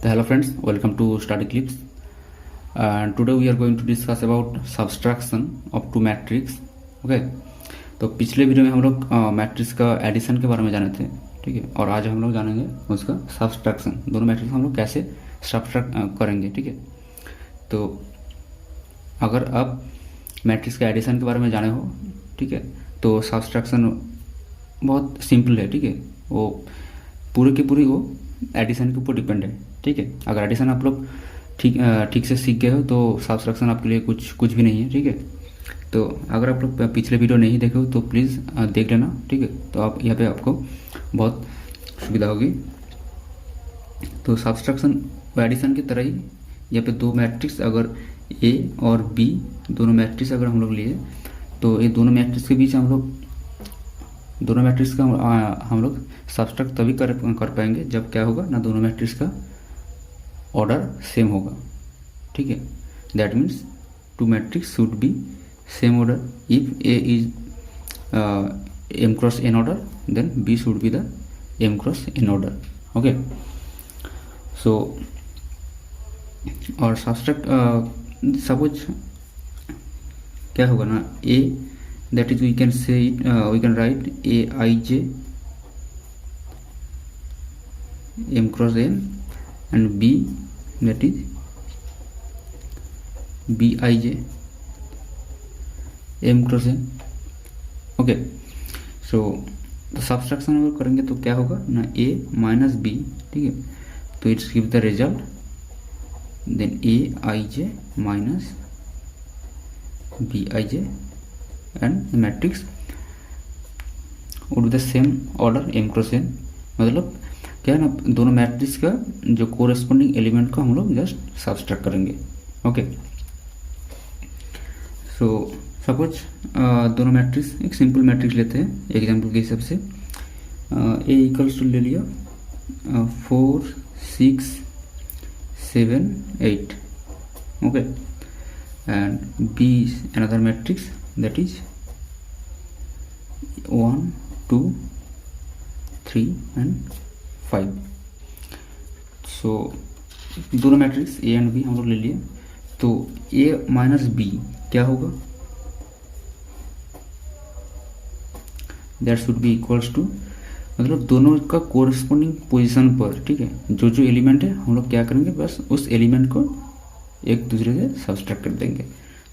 So hello friends, welcome to Study Clips. And today we are going to discuss about subtraction of two matrix. Okay, तो पिछले video में हम लोग matrix का addition के बारे में जाने थे, ठीक है। और आज हम लोग जानेंगे उसका सब्सट्रैक्शन, दोनों मैट्रिक्स हम लोग कैसे सब्सट्रैक्ट करेंगे, ठीक है। तो अगर आप मैट्रिक्स के एडिशन के बारे में जाने हो, ठीक है, तो सब्सट्रैक्शन बहुत सिंपल है, ठीक है। वो पूरी की पूरी वो एडिशन के ऊपर डिपेंड है, ठीक है। अगर एडिशन आप लोग ठीक से सीख गए हो तो सब्सट्रैक्शन आपके लिए कुछ भी नहीं है, ठीक है। तो अगर आप लोग पिछले वीडियो नहीं देखे हो तो प्लीज़ देख लेना, ठीक है। तो आप यहाँ पे आपको बहुत सुविधा होगी। तो सब्सट्रैक्शन एडिशन की तरह ही यहाँ पे दो मैट्रिक्स अगर ए और बी दोनों मैट्रिक्स अगर हम लोग लिए तो ये दोनों मैट्रिक्स के बीच हम लोग सब्सट्रैक्ट तभी कर पाएंगे जब क्या होगा ना, दोनों मैट्रिक्स का ऑर्डर सेम होगा, ठीक है। That means two matrix should be same order. If A is m cross n order, then b should be the m cross n order, okay। so और सब्सट्रैक्ट सपोज क्या होगा ना, a that is we can say it, we can write aij m cross n and b that is bij m cross n, okay. So subtraction अगर करेंगे तो क्या होगा ना, a माइनस बी, ठीक है। तो it's give the result then aij minus bij and matrix would the same order m cross n। मतलब क्या है ना, दोनों मैट्रिक्स का जो कोरेस्पोंडिंग एलिमेंट को हम लोग जस्ट सब्सट्रैक्ट करेंगे, ओके। सो सपोज दोनों मैट्रिक्स एक सिंपल मैट्रिक्स लेते हैं एग्जाम्पल के हिसाब से। ए इक्वल्स टू ले लिया 4 6 7 8, okay. And be another matrix that is 1 2 3 and 5। सो दोनों मैट्रिक्स ए एंड बी हम लोग ले लिए। तो ए माइनस बी क्या होगा, that should be equals to, मतलब दोनों का कोरस्पोंडिंग पोजीशन पर, ठीक है, जो एलिमेंट है हम लोग क्या करेंगे, बस उस एलिमेंट को एक दूसरे से सब्सट्रैक्ट कर देंगे।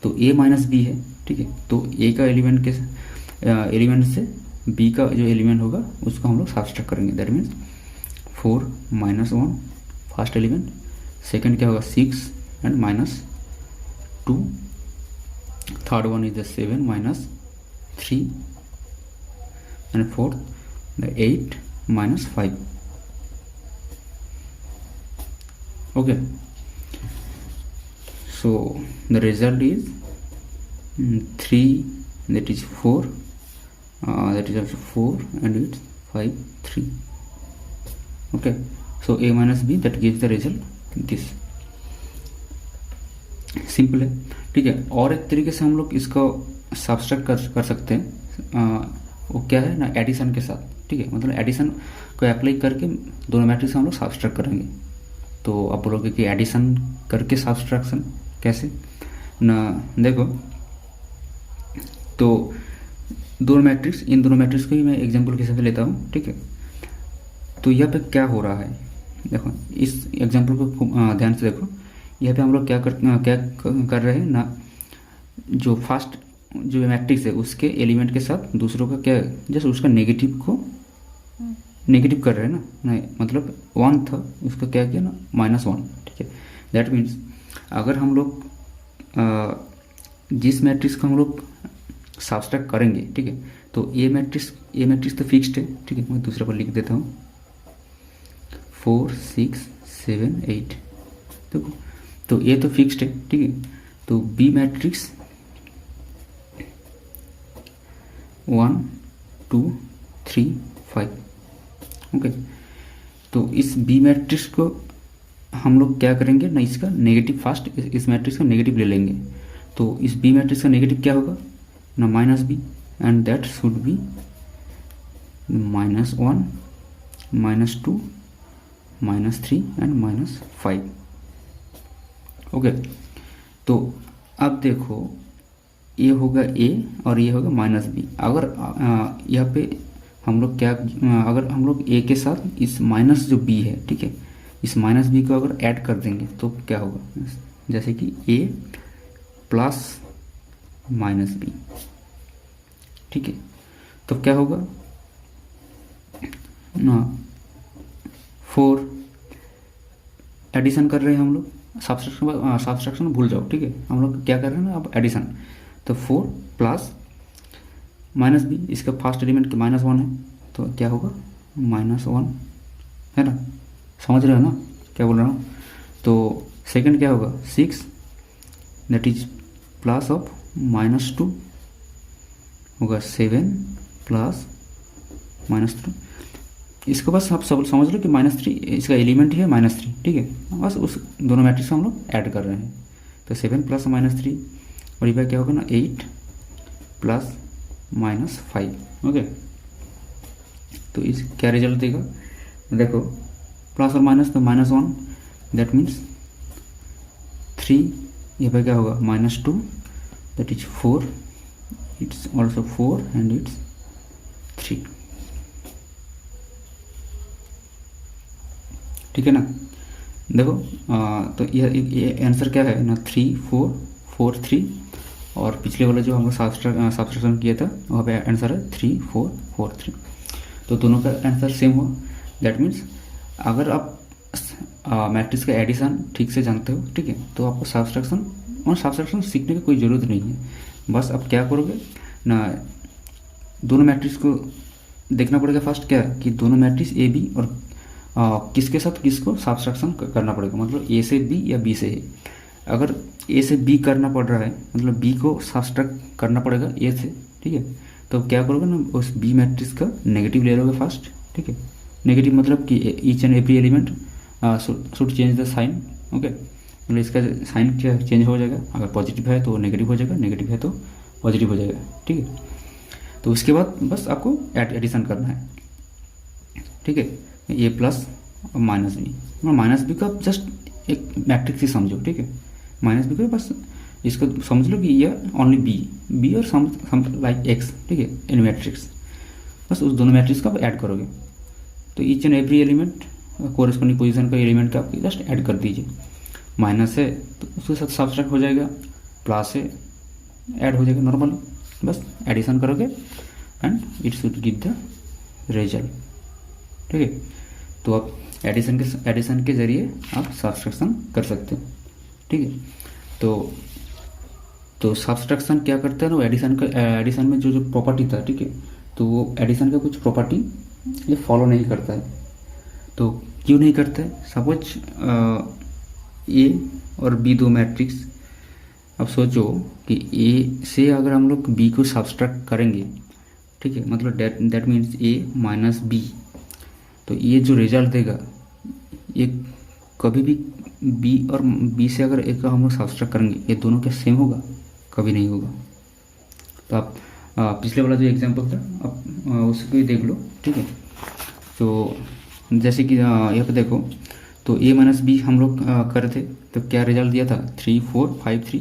तो a माइनस बी है, ठीक है। तो a का एलिमेंट से b का जो एलिमेंट होगा उसको हम लोग सब्सट्रैक्ट करेंगे। That means 4 minus 1 first element, second क्या होगा 6 and minus 2, third one is the 7 minus 3 and fourth the 8 minus 5, okay. So the result is 3, that is 4, that is also 4 and it's 5 3, okay। So a minus b that gives the result this, simple है, ठीक है। और एक तरीके से हम लोग इसको सब्सट्रैक्ट कर सकते हैं, वो क्या है ना, एडिशन के साथ, ठीक है। मतलब एडिशन को अप्लाई करके दोनों मैट्रिक्स हम लोग सब्सट्रैक्ट करेंगे। तो आप बोलोगे कि एडिशन करके सब्सट्रैक्शन कैसे ना, देखो तो इन दोनों मैट्रिक्स को ही मैं एग्जांपल के हिसाब से लेता हूँ, ठीक है। तो यहाँ पे क्या हो रहा है, देखो इस एग्जांपल को ध्यान से देखो। यहाँ पे हम लोग क्या कर रहे हैं ना, जो फर्स्ट जो मैट्रिक्स है उसके एलिमेंट के साथ दूसरों का क्या, जस्ट उसका नेगेटिव कर रहे हैं ना, नहीं मतलब 1 था उसका क्या किया ना, -1, ठीक है। दैट मीन्स अगर हम लोग जिस मैट्रिक्स को हम लोग सब्सट्रैक्ट करेंगे, ठीक है, तो ए मैट्रिक्स तो फिक्स्ड है, ठीक है। मैं दूसरे पर लिख देता हूँ 4 6 7 8, देखो तो ए तो फिक्स्ड है, ठीक है। तो बी मैट्रिक्स 1 2 3 5, ओके। तो इस बी मैट्रिक्स को हम लोग क्या करेंगे ना, इसका नेगेटिव फर्स्ट इस मैट्रिक्स का नेगेटिव ले लेंगे। तो इस बी मैट्रिक्स का नेगेटिव क्या होगा ना, minus B, and that should be -1 -2 -3 and -5। Okay, तो अब देखो ये होगा a और ये होगा -b। अगर यहाँ पे हम लोग क्या, अगर हम लोग a के साथ इस माइनस जो b है, ठीक है, इस -b को अगर ऐड कर देंगे तो क्या होगा, जैसे कि a प्लस -b, ठीक है, तो क्या होगा ना, 4 एडिशन कर रहे हैं हम लोग, सब्सट्रैक्शन भूल जाओ, ठीक है, हम लोग क्या कर रहे हैं ना अब एडिशन। तो 4 प्लस -b, इसका फर्स्ट एलिमेंट के -1 है, तो क्या होगा -1, है ना, समझ रहे हो ना क्या बोल रहा हूँ। तो सेकंड क्या होगा 6, दैट इज प्लस ऑफ -2 होगा 7 प्लस -3। इसको बस आप सब समझ लो कि -3 इसका एलिमेंट ही है -3, ठीक है, बस उस दोनों मैट्रिक्स हम लोग ऐड कर रहे हैं। तो 7 प्लस -3 और ये क्या होगा ना 8 प्लस -5। ओके, तो इस क्या रिजल्ट देगा, देखो प्लस और माइनस, तो -1 दैट मीन्स 3, ये पे क्या होगा -2 that is 4, it's also 4 and it's 3, ठीक है ना। देखो तो ये आंसर क्या है ना, 3 4 4 3, और पिछले वाला जो हम लोग सब्सट्रैक्शन किया था वहाँ पे आंसर है 3 4 4 3, तो दोनों का आंसर सेम हुआ। दैट मीन्स अगर आप मैट्रिक्स का एडिशन ठीक से जानते हो, ठीक है, तो आपको सब्सट्रैक्शन सीखने की कोई ज़रूरत नहीं है। बस आप क्या करोगे ना, दोनों मैट्रिक्स को देखना पड़ेगा फर्स्ट क्या है कि दोनों मैट्रिक्स ए बी और किसके साथ किसको सब्सट्रैक्शन करना पड़ेगा, मतलब ए से बी या बी से ए। अगर ए से बी करना पड़ रहा है मतलब बी को सब्सट्रैक्ट करना पड़ेगा ए से, ठीक है, तो क्या करोगे ना, उस बी मैट्रिक्स का नेगेटिव ले लोगे फर्स्ट, ठीक है, नेगेटिव मतलब कि each and every element should change the sign. Okay, मतलब इसका साइन क्या चेंज हो जाएगा, अगर पॉजिटिव है तो नेगेटिव हो जाएगा, नेगेटिव है तो पॉजिटिव हो जाएगा, ठीक है। तो उसके बाद बस आपको एडिशन करना है, ठीक है, ए प्लस -b, -b का जस्ट एक मैट्रिक्स ही समझो, ठीक है, -b का बस इसको समझ लो कि ये ओनली बी और सम लाइक एक्स, ठीक है, इन मैट्रिक्स, बस उस दोनों मैट्रिक्स का आप ऐड करोगे। तो each and every element corresponding position का एलिमेंट का आप जस्ट ऐड कर दीजिए। माइनस है तो उसके साथ सब्सट्रैक्ट हो जाएगा, प्लस है ऐड हो जाएगा नॉर्मली, बस एडिशन करोगे and it should give the result, ठीक है। तो आप एडिशन के जरिए आप सब्सट्रैक्शन कर सकते हो, ठीक है। तो सब्सट्रैक्शन क्या करता है ना, एडिशन में जो प्रॉपर्टी था, ठीक है, तो वो एडिशन का कुछ प्रॉपर्टी ये फॉलो नहीं करता है। तो क्यों नहीं करता है, सपोज ए और बी दो मैट्रिक्स, अब सोचो कि ए से अगर हम लोग बी को सब्सट्रैक्ट करेंगे, ठीक है, मतलब that means A minus B, तो ये जो रिजल्ट देगा ये कभी भी बी और बी से अगर एक हम लोग सब्सट्रैक्ट करेंगे ये दोनों क्या सेम होगा, कभी नहीं होगा। तो आप पिछले वाला जो एग्जांपल था आप उसको ही देख लो, ठीक है। तो जैसे कि यहाँ पे देखो, तो ए माइनस बी हम लोग करे थे, तो क्या रिजल्ट दिया था 3 4 5 3,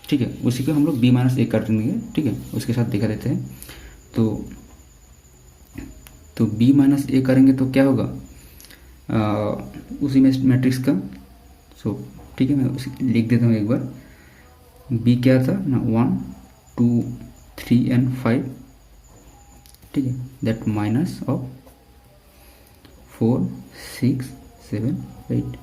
ठीक है, उसी को हम लोग बी माइनस ए कर देंगे, ठीक है, उसके साथ दिखा देते हैं। तो बी माइनस ए करेंगे तो क्या होगा उसी में मैट्रिक्स का, सो ठीक है, मैं उसी लिख देता हूँ एक बार। बी क्या था ना 1 2 3 एंड 5, ठीक है, दैट माइनस ऑफ 4 6 7 8।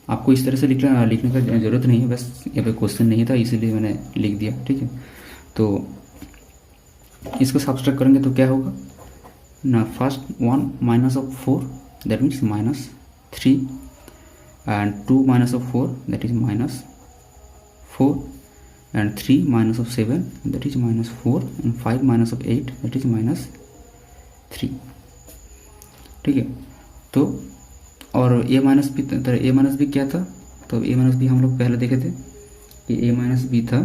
आपको इस तरह से लिखने का ज़रूरत नहीं है, बस यहाँ पे क्वेश्चन नहीं था इसीलिए मैंने लिख दिया, ठीक है। तो इसको सब्सट्रैक्ट करेंगे तो क्या होगा ना, first 1 minus of 4 that means -3 and 2 minus of 4 that is -4 and 3 minus of 7 that is -4 and 5 minus of 8 that is -3, ठीक है। तो और ए माइनस बी क्या था, तो ए माइनस बी हम लोग पहले देखे थे कि ए माइनस बी था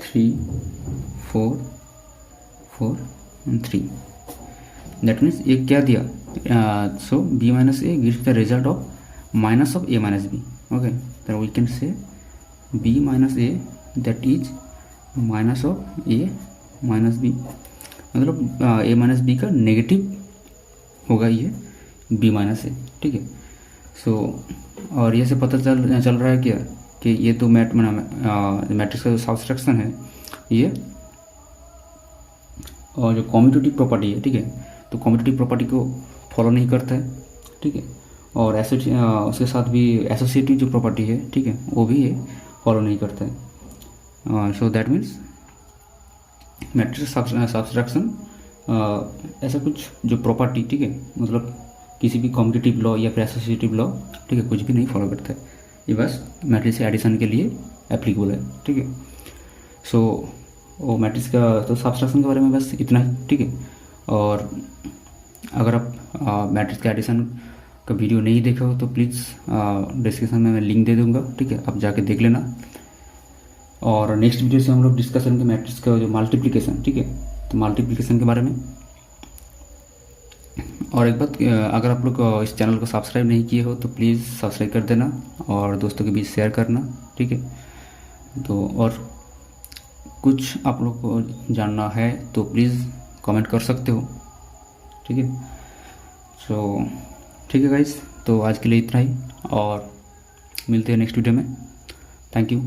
3 4 4 एंड 3, दैट मीन्स ये क्या दिया, so B minus A gives the result of minus of A minus B. Okay, then we can say B minus A that is minus of A minus B. मतलब A minus B का negative होगा ये B minus ए. ठीक है. सो और ये से पता चल रहा है क्या कि ये तो मैट्रिक्स का जो सब्सट्रैक्शन है ये और जो कॉम्यूटेटिव प्रॉपर्टी है, ठीक है, तो कॉम्यूटेटिव प्रॉपर्टी को फॉलो नहीं करता है. ठीक है. और उसके साथ भी एसोसिएटिव जो प्रॉपर्टी है, ठीक है, वो भी ये फॉलो नहीं करता है. So that means matrix subtraction ऐसा कुछ जो प्रॉपर्टी, ठीक है, मतलब किसी भी कॉम्पिटिटिव लॉ या फिर एसोसिएटिव लॉ, ठीक है, कुछ भी नहीं फॉलो करता है. ये बस मैट्रिक्स एडिशन के लिए एप्लीकेबल है. ठीक है. सो वो मैट्रिक्स का तो सब्सट्रैक्शन के बारे में बस इतना ही. ठीक है. और अगर आप मैट्रिक्स का एडिशन का वीडियो नहीं देखा हो तो प्लीज़ डिस्क्रिप्शन में मैं लिंक दे दूँगा. ठीक है, आप जाके देख लेना. और नेक्स्ट वीडियो से हम लोग डिस्कस करेंगे मैट्रिक्स का जो मल्टीप्लिकेशन. ठीक है, तो मल्टीप्लिकेशन के बारे में. और एक बात, अगर आप लोग इस चैनल को सब्सक्राइब नहीं किए हो तो प्लीज़ सब्सक्राइब कर देना और दोस्तों के बीच शेयर करना. ठीक है. तो और कुछ आप लोग को जानना है तो प्लीज़ कमेंट कर सकते हो. ठीक है. सो ठीक है गाइस, तो आज के लिए इतना ही और मिलते हैं नेक्स्ट वीडियो में. Thank you.